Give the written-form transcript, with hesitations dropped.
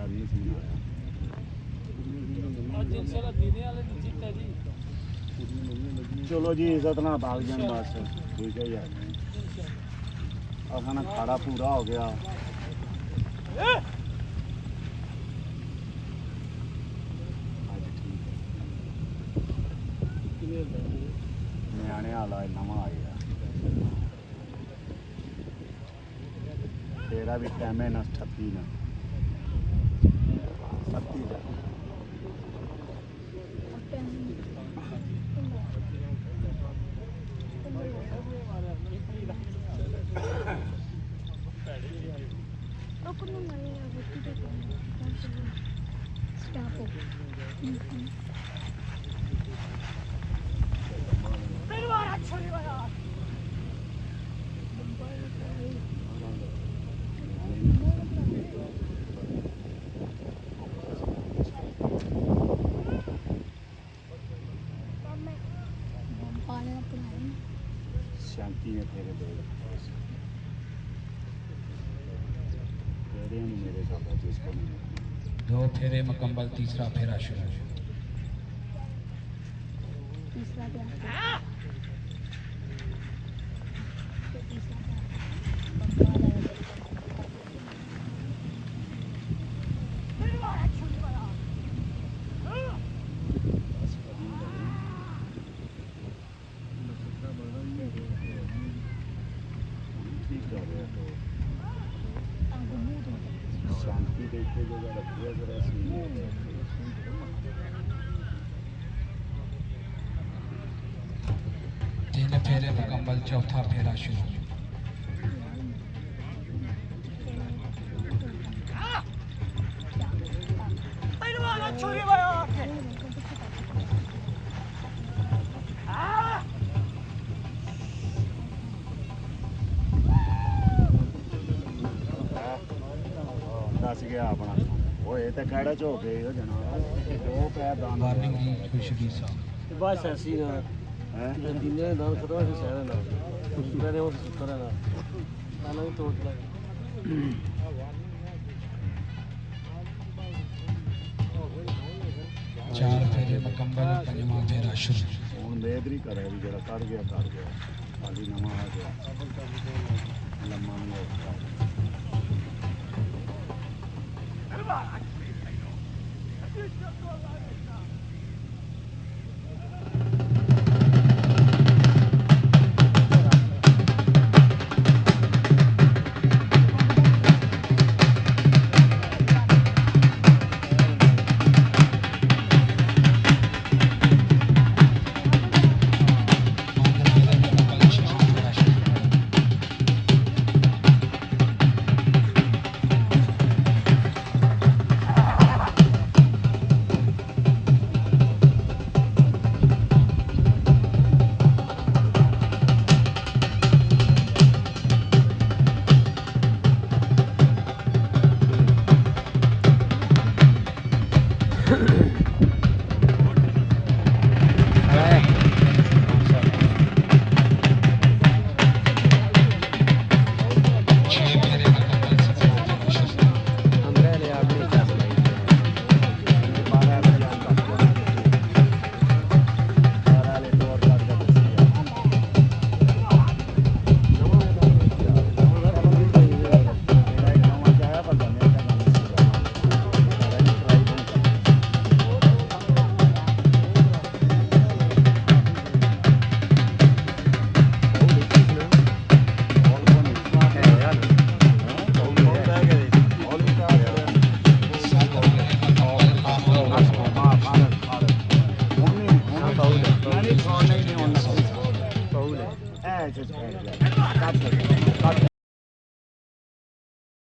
नहीं समझाया चलो जी इज्जत ना भाग जाए बस ठीक है यार अपना खाड़ा पूरा हो गया न्याणे वाला नवा आ गया तेरा भी टाइम है ना 38 ना 37 शांति ने फेरे दे तेरे नहीं मेरे साथ जिसको नहीं 2 फेरे मुकम्मल तीसरा फेरा शुरू शांति देखते जगह रखिए जरा तीन फेरे मुकम्मल चौथा फेरा शुरू दस गया अपना वो ये तो कहड़ा चो गए हो जनाब दो पैर दान वार्निंग दी खुशबी साहब बस ऐसी ना हैं जिन्हें दान खतरा से शहर ना मैंने वो सुतर है ना ताला ही तोड़ दिया 4 फेरे मुकम्मल पंजवां फेरा शुरू हूँ बेहतरी करे भी जरा कर गया खाली नवा आ गया लम्मा नहीं होता Paul.